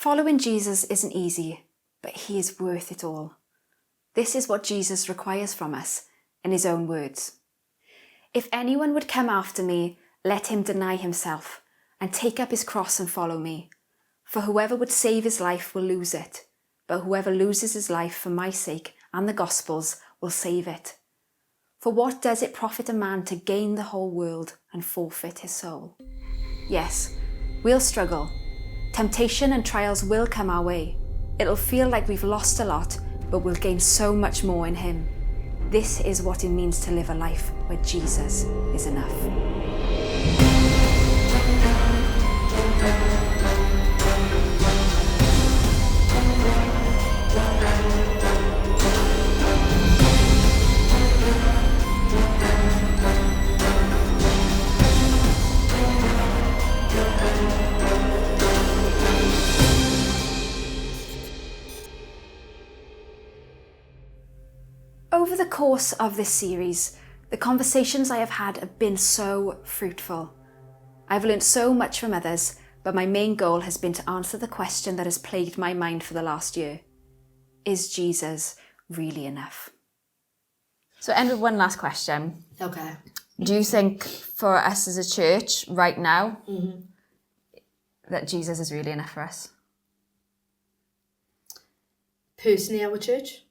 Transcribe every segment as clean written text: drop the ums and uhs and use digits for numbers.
Following Jesus isn't easy, but he is worth it all. This is what Jesus requires from us in his own words. If anyone would come after me, let him deny himself and take up his cross and follow me. For whoever would save his life will lose it, but whoever loses his life for my sake and the gospel's will save it. For what does it profit a man to gain the whole world and forfeit his soul? Yes, we'll struggle. Temptation and trials will come our way. It'll feel like we've lost a lot, but we'll gain so much more in him. This is what it means to live a life where Jesus is enough. Over the course of this series, the conversations I have had have been so fruitful. I've learned so much from others, but my main goal has been to answer the question that has plagued my mind for the last year. Is Jesus really enough? So end with one last question. Okay. Do you think for us as a church right now that Jesus is really enough for us? Personally, our church?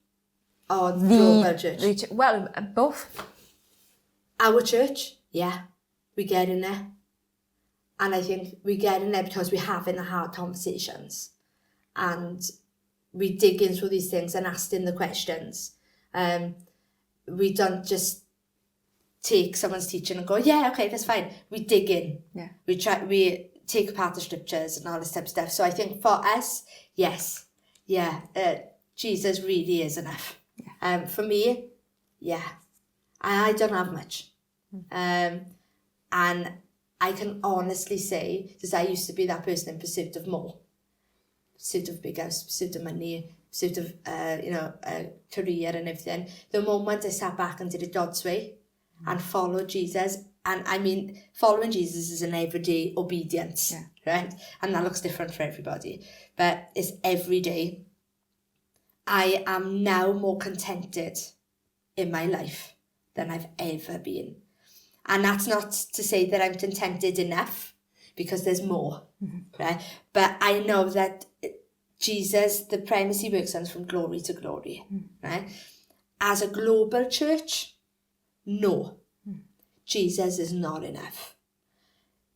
Or the global church? Well, both. Our church, yeah, we get in there. And I think we get in there because we're having the hard conversations. And we dig in through these things and asking the questions. We don't just take someone's teaching and go, yeah, okay, that's fine. We dig in. Yeah. We take apart the scriptures and all this type of stuff. So I think for us, yes, yeah, Jesus really is enough. Yeah. For me, yeah, I don't have much. And I can honestly say, because I used to be that person in pursuit of more, pursuit of big house, pursuit of money, pursuit of, a career and everything. The moment I sat back and did it God's way and followed Jesus, and I mean, following Jesus is an everyday obedience, right? And that looks different for everybody, but it's every day. I am now more contented in my life than I've ever been. And that's not to say that I'm contented enough, because there's more, right? But I know that Jesus, the premise he works on is from glory to glory, right? As a global church, no, Jesus is not enough.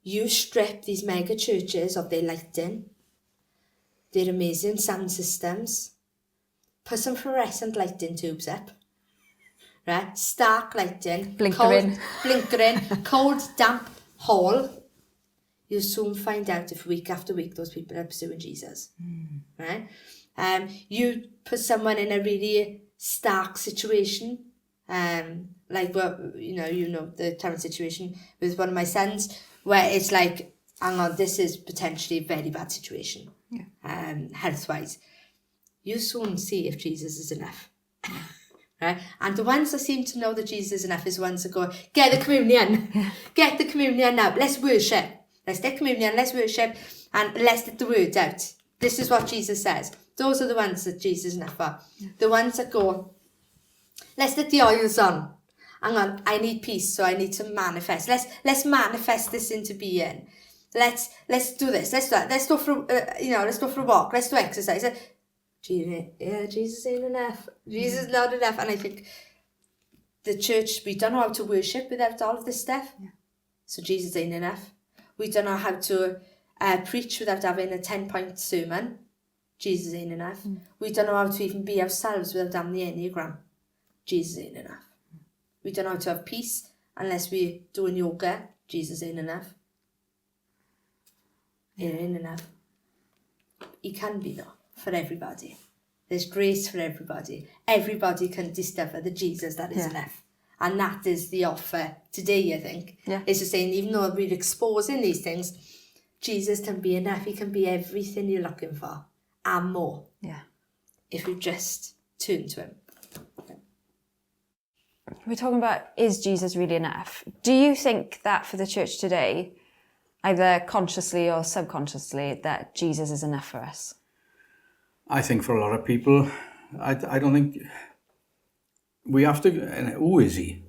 You strip these mega churches of their lighting, their amazing sound systems, put some fluorescent lighting tubes up, right? Stark lighting, blinkering, cold, damp hall. You'll soon find out if week after week those people are pursuing Jesus, right? You put someone in a really stark situation, like the current situation with one of my sons, where it's like, hang on, this is potentially a very bad situation, health-wise. You soon see if Jesus is enough. Right? And the ones that seem to know that Jesus is enough is the ones that go, get the communion. Get the communion now. Let's worship. Let's get communion, let's worship, and let's get the word out. This is what Jesus says. Those are the ones that Jesus is enough for. The ones that go, let's get the oils on. Hang on, I need peace, so I need to manifest. Let's manifest this into being. Let's do this. Let's do that. Let's go for let's go for a walk. Let's do exercise. Jesus ain't enough. Jesus is not enough. And I think the church, we don't know how to worship without all of this stuff. Yeah. So Jesus ain't enough. We don't know how to preach without having a 10-point sermon. Jesus ain't enough. We don't know how to even be ourselves without having the Enneagram. Jesus ain't enough. We don't know how to have peace unless we're doing yoga. Jesus ain't enough. It ain't enough. He can be though, for everybody. There's grace for everybody. Everybody can discover the Jesus that is enough. And that is the offer today, I think. Yeah. It's just saying, even though we're exposing these things, Jesus can be enough. He can be everything you're looking for and more. Yeah. If you just turn to him. We're talking about, is Jesus really enough? Do you think that for the church today, either consciously or subconsciously, that Jesus is enough for us? I think for a lot of people, I don't think we have to. Who is he?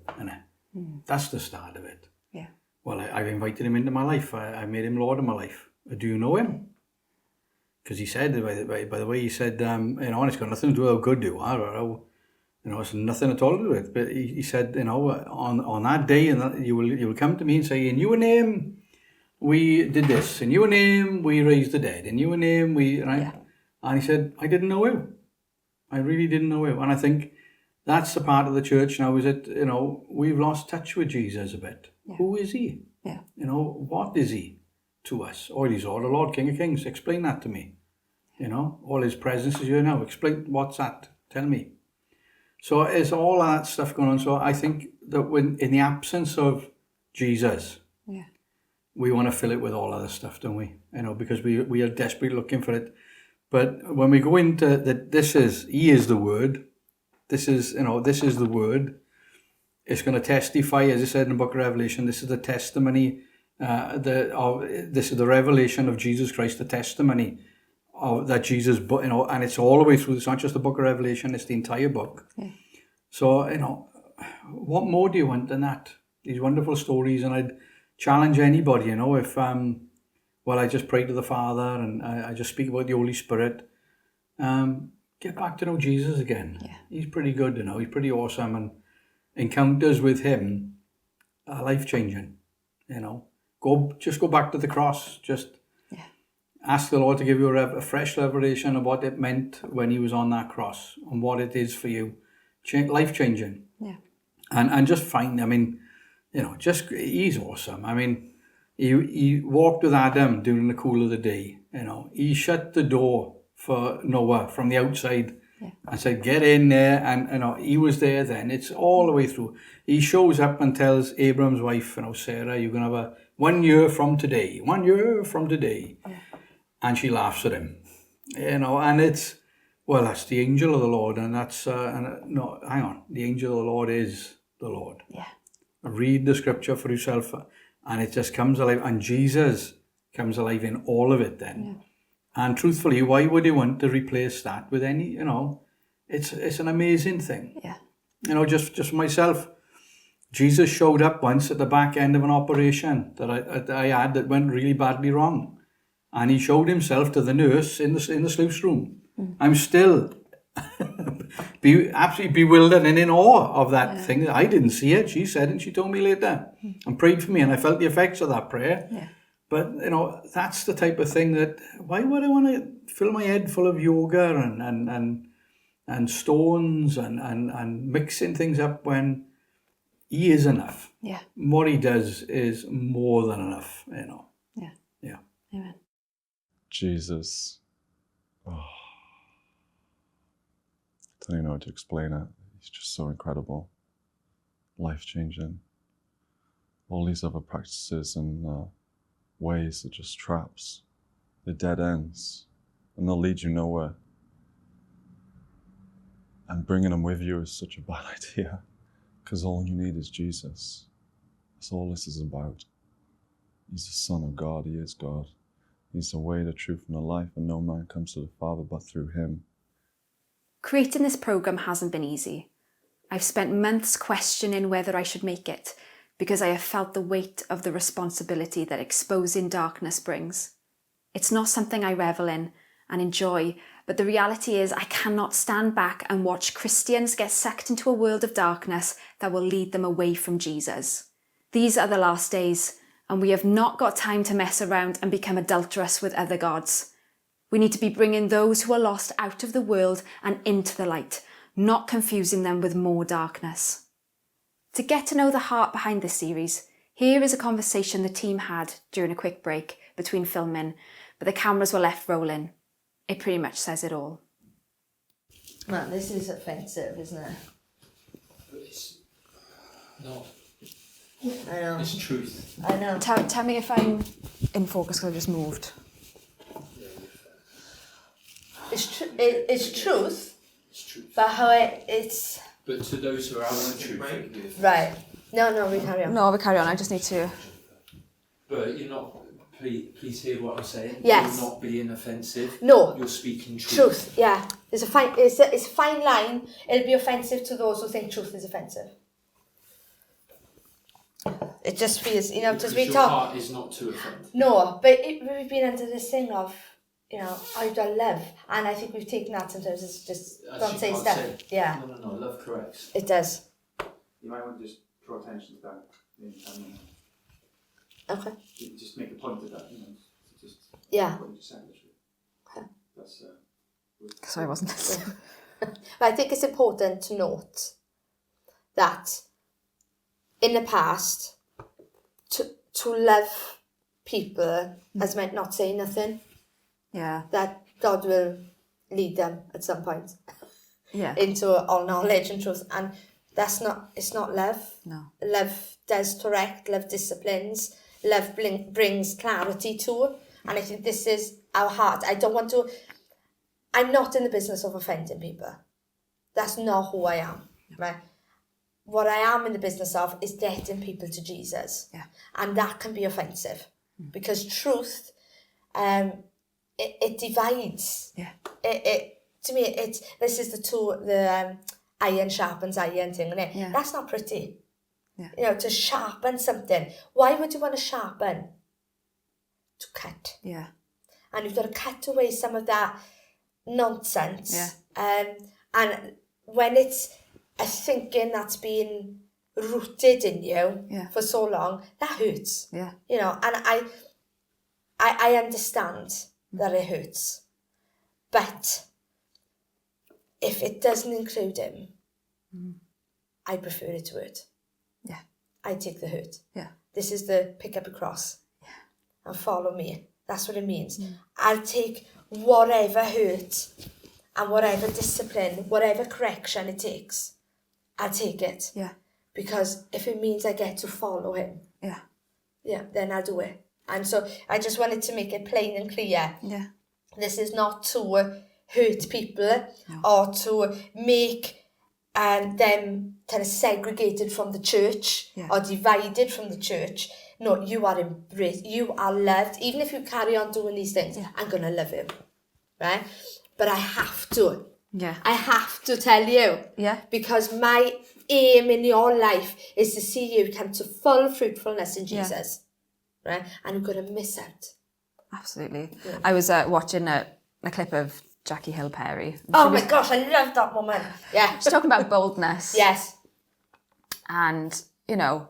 That's the start of it. Yeah. Well, I've invited him into my life. I made him Lord of my life. Do you know him? Because he said, by the way, he said, it's got nothing to do with how good you are, or how, it's nothing at all to do with it. But he said, on that day, and you will come to me and say, in your name we did this, in your name we raised the dead, in your name we, right? Yeah. And he said, I didn't know you. I really didn't know you. And I think that's the part of the church now, is that, we've lost touch with Jesus a bit. Yeah. Who is he? Yeah. What is he to us? Oh, he's all the Lord, King of Kings. Explain that to me. All his presence is here now. Explain, what's that? Tell me. So it's all that stuff going on. So I think that when in the absence of Jesus, we want to fill it with all other stuff, don't we? Because we are desperately looking for it. But when we go into that, he is the Word. This is the Word. It's going to testify, as I said in the book of Revelation. This is the testimony. This is the revelation of Jesus Christ, the testimony of that Jesus. And it's all the way through. It's not just the book of Revelation; it's the entire book. Yeah. So what more do you want than that? These wonderful stories, and I'd challenge anybody. If I just pray to the Father and I just speak about the Holy Spirit. Get back to know Jesus again. Yeah. He's pretty good, He's pretty awesome, and encounters with him are life-changing. Go back to the cross. Just ask the Lord to give you a fresh revelation of what it meant when he was on that cross and what it is for you. Life-changing. Yeah. And just find, he's awesome. He walked with Adam during the cool of the day. He shut the door for Noah from the outside and said, get in there. And, he was there then. It's all the way through. He shows up and tells Abram's wife, Sarah, you're going to have 1 year from today. 1 year from today. Yeah. And she laughs at him. And it's, that's the angel of the Lord. And that's, no, hang on. The angel of the Lord is the Lord. Yeah. Read the scripture for yourself. And it just comes alive. And Jesus comes alive in all of it then. Yeah. And truthfully, why would he want to replace that with any, it's an amazing thing. Yeah. Just for myself, Jesus showed up once at the back end of an operation that I had that went really badly wrong. And he showed himself to the nurse in the sluice room. Mm. I'm still absolutely bewildered and in awe of that thing. I didn't see it. She said it and she told me later and prayed for me, and I felt the effects of that prayer. Yeah. But, that's the type of thing that, why would I want to fill my head full of yoga and stones and mixing things up when he is enough? Yeah. What he does is more than enough, Yeah. Yeah. Amen. Jesus. Oh. I don't even know how to explain it. He's just so incredible. Life-changing. All these other practices and ways are just traps. They're dead ends, and they'll lead you nowhere. And bringing them with you is such a bad idea, because all you need is Jesus. That's all this is about. He's the Son of God. He is God. He's the way, the truth, and the life, and no man comes to the Father but through him. Creating this programme hasn't been easy. I've spent months questioning whether I should make it, because I have felt the weight of the responsibility that exposing darkness brings. It's not something I revel in and enjoy, but the reality is I cannot stand back and watch Christians get sucked into a world of darkness that will lead them away from Jesus. These are the last days, and we have not got time to mess around and become adulterous with other gods. We need to be bringing those who are lost out of the world and into the light, not confusing them with more darkness. To get to know the heart behind this series, here is a conversation the team had during a quick break between filming, but the cameras were left rolling. It pretty much says it all. Man, this is offensive, isn't it? It's not. I know. It's truth. I know. Tell me if I'm in focus because I just moved. It's truth. It's truth. But how it's... But to those who are out of the truth. Right. No, we carry on. No, we carry on. I just need to... But you're not Please hear what I'm saying. Yes. You're not being offensive. No. You're speaking truth. Truth, yeah. There's a fine, it's a fine line. It'll be offensive to those who think truth is offensive. It just feels, you know, because we your talk. heart is not to offend. No, but we've been under this thing of, you know, I've done love, and I think we've taken that sometimes as just don't say stuff. Yeah, No, love corrects. it does. You might want to just draw attention to that. Okay. You just make a point of that, you know. Just Yeah. what you just said, literally. Okay. That's Sorry, I wasn't listening. But I think it's important to note that in the past, to love people has meant not saying nothing. Yeah. That God will lead them at some point Yeah. into all knowledge and truth, and it's not love. No. Love does correct, love disciplines, love brings clarity to, and I think this is our heart. I'm not in the business of offending people. That's not who I am, right? What I am in the business of is getting people to Jesus. Yeah. And that can be offensive because truth, it divides. Yeah. To me, this is the iron sharpens iron thing, isn't it? Yeah. That's not pretty. Yeah. You know, to sharpen something. Why would you want to sharpen? To cut. Yeah. And you've got to cut away some of that nonsense. Yeah. And when it's a thinking that's been rooted in you Yeah. for so long, that hurts. Yeah. You know, and I understand that it hurts. But if it doesn't include him, I prefer it to hurt. Yeah. I take the hurt. Yeah. This is the pick up a cross and follow me. That's what it means. I'll take whatever hurt and whatever discipline, whatever correction it takes. I'll take it. Yeah. Because if it means I get to follow him, Yeah. then I'll do it. And so I just wanted to make it plain and clear. Yeah. This is not to hurt people or to make them kind of segregated from the church or divided from the church. No, you are embraced. You are loved. Even if you carry on doing these things, I'm going to love you. Right? But I have to. Yeah. I have to tell you. Yeah. Because my aim in your life is to see you come to full fruitfulness in Jesus. Right? And you're going to miss out. Absolutely. Yeah. I was watching a clip of Jackie Hill Perry. Oh my gosh, I love that woman. Yeah. She's talking about boldness. Yes. And, you know,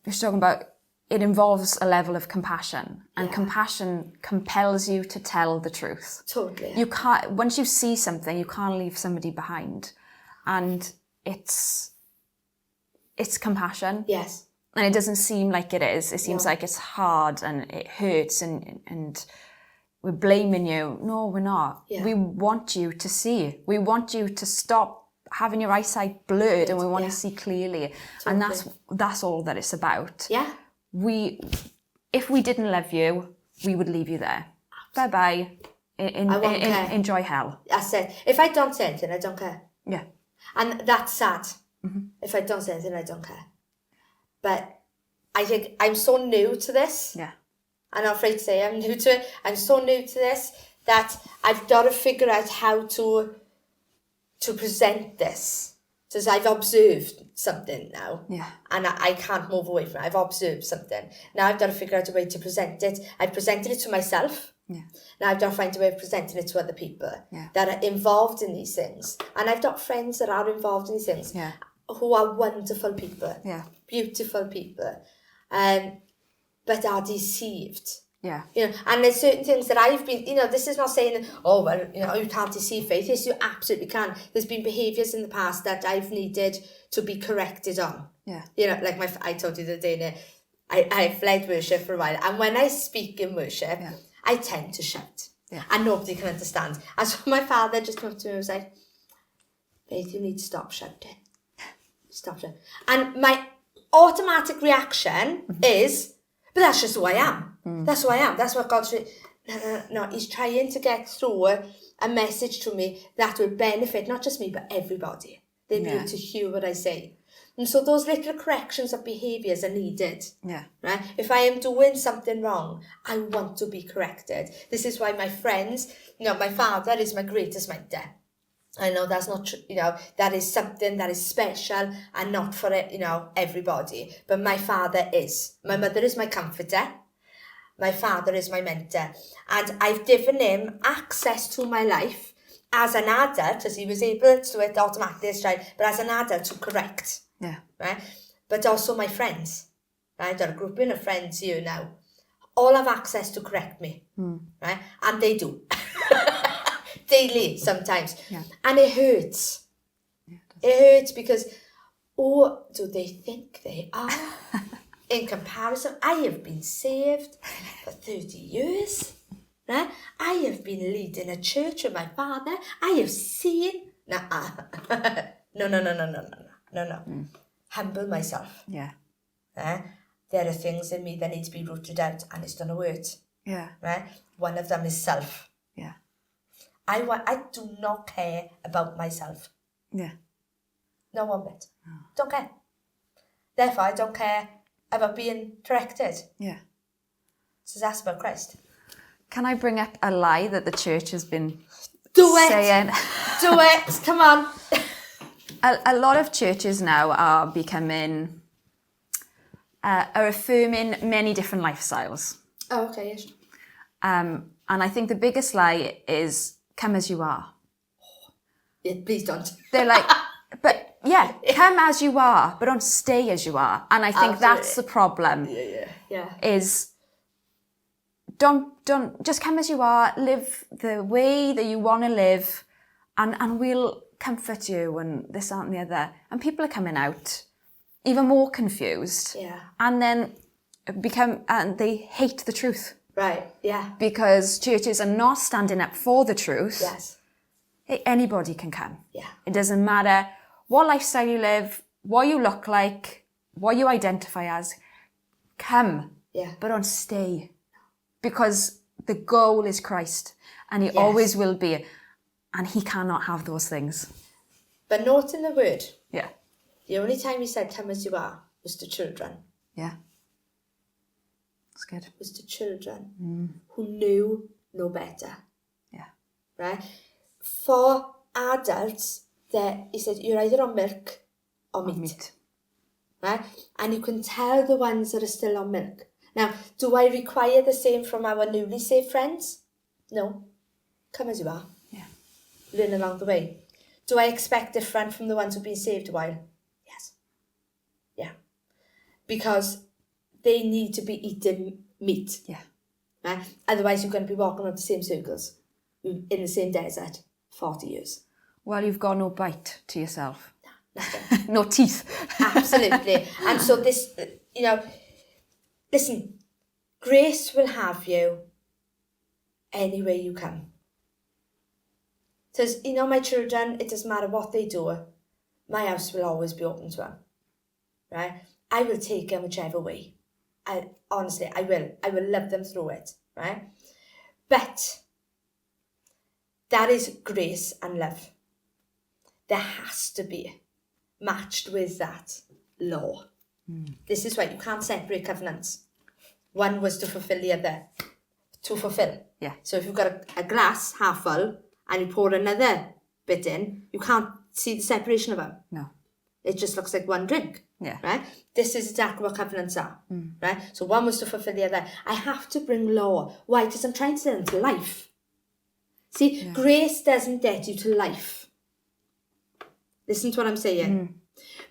she's talking about it involves a level of compassion, and compassion compels you to tell the truth. Totally. You can't, once you see something, you can't leave somebody behind. And it's compassion. Yes. And it doesn't seem like it is. It seems like it's hard and it hurts and we're blaming you. No, we're not. Yeah. We want you to see. We want you to stop having your eyesight blurred and we want to see clearly. Totally. And that's all that it's about. Yeah. If we didn't love you, we would leave you there. Bye-bye. Enjoy hell. That's it. If I don't say anything, I don't care. Yeah. And that's sad. If I don't say anything, I don't care. But I think I'm so new to this. Yeah. I'm not afraid to say I'm new to it. I'm so new to this that I've got to figure out how to present this. Because I've observed something now. Yeah. And I can't move away from it. I've observed something. Now I've got to figure out a way to present it. I've presented it to myself. Yeah. Now I've got to find a way of presenting it to other people that are involved in these things. And I've got friends that are involved in these things who are wonderful people. Yeah. Beautiful people. But are deceived. Yeah. You know, and there's certain things that I've been, you know, this is not saying, oh, well, you know, you can't deceive faith. Yes, you absolutely can. There's been behaviours in the past that I've needed to be corrected on. Yeah. You know, like I told you the other day, I've led worship for a while. And when I speak in worship, I tend to shout. Yeah. And nobody can understand. And so my father just came up to me and was like, Faith, you need to stop shouting. Stop shouting. And my automatic reaction is, but that's just who I am. That's who I am. That's what God's... No, he's trying to get through a message to me that will benefit not just me, but everybody. They'll be able to hear what I say. And so those little corrections of behaviours are needed. Yeah. Right? If I am doing something wrong, I want to be corrected. This is why my friends, my father is my greatest mentor. I know that's not true, that is something that is special and not for, everybody. But my father is. My mother is my comforter. My father is my mentor. And I've given him access to my life as an adult, as he was able to do it automatically as a child, but as an adult to correct. Yeah. Right? But also my friends. Right? I've got a grouping of friends here now. All have access to correct me. Right? And they do. Daily sometimes. Yeah. And it hurts. Yeah, It hurts because, do they think they are? In comparison, I have been saved for 30 years. Right? I have been leading a church with my father. I have seen... No. Humble myself. Yeah. There are things in me that need to be rooted out, and it's going to hurt. Yeah. Right? One of them is self. Yeah. I do not care about myself. Yeah. No one bit. Don't care. Therefore, I don't care about being corrected. Yeah. So that's about Christ. Can I bring up a lie that the church has been Do it. saying? Do it. Come on. A lot of churches now are becoming, are affirming many different lifestyles. Oh, okay. Yes. And I think the biggest lie is come as you are. Yeah, please don't. They're like, but yeah, come as you are, but don't stay as you are. And I think that's the problem. Yeah. Is don't just come as you are, live the way that you want to live, and we'll comfort you and this, that and the other. And people are coming out even more confused. Yeah. And then and they hate the truth. Right. Yeah. Because churches are not standing up for the truth. Yes. Anybody can come. Yeah. It doesn't matter what lifestyle you live, what you look like, what you identify as. Come. Yeah. But don't stay. Because the goal is Christ. And he always will be. And he cannot have those things. But note in the word, Yeah. the only time he said come as you are was to children. Yeah. That's good. Was to children who knew no better. Yeah. Right? For adults, he said, you're either on milk or meat. Right? And you can tell the ones that are still on milk. Now, do I require the same from our newly saved friends? No. Come as you are. Yeah. Learn along the way. Do I expect different from the ones who've been saved a while? Yes. Yeah. Because they need to be eating meat. Yeah. Right? Otherwise, you're going to be walking around the same circles in the same desert 40 years. Well, you've got no bite to yourself. Nothing. No teeth. Absolutely. And so this, listen, grace will have you anywhere you come. Says, my children, it doesn't matter what they do, my house will always be open to them. Right? I will take them whichever way. Honestly, I will. I will love them through it. Right? But that is grace and love. There has to be matched with that law. This is why you can't separate covenants. One was to fulfill the other. To fulfill. Yeah. So if you've got a glass half full and you pour another bit in, you can't see the separation of them. No. It just looks like one drink. Yeah. Right? This is exactly what covenants are. Right? So one was to fulfill the other. I have to bring law. Why? Because I'm trying to get into life. See, grace doesn't get you to life. Listen to what I'm saying.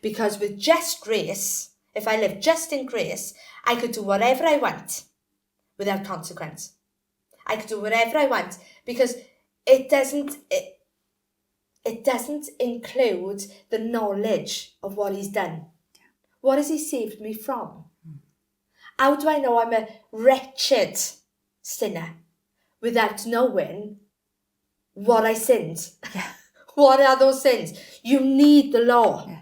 Because with just grace, if I live just in grace, I could do whatever I want without consequence. I could do whatever I want because it doesn't include the knowledge of what he's done. What has he saved me from? How do I know I'm a wretched sinner without knowing what I sinned? Yeah. What are those sins? You need the law. Yeah.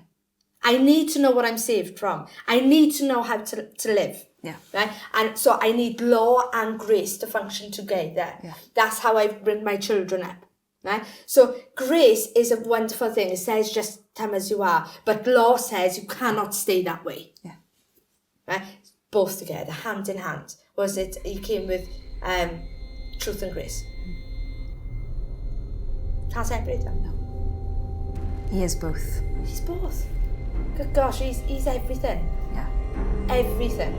I need to know what I'm saved from. I need to know how to live. Yeah. Right? And so I need law and grace to function together. Yeah. That's how I bring my children up. Right? So grace is a wonderful thing. It says just come as you are, but law says you cannot stay that way. Yeah. Right? Both together, hand in hand. Was it? He came with truth and grace. Can't separate them. No. He is both. He's both. Good gosh, he's everything. Yeah. Everything.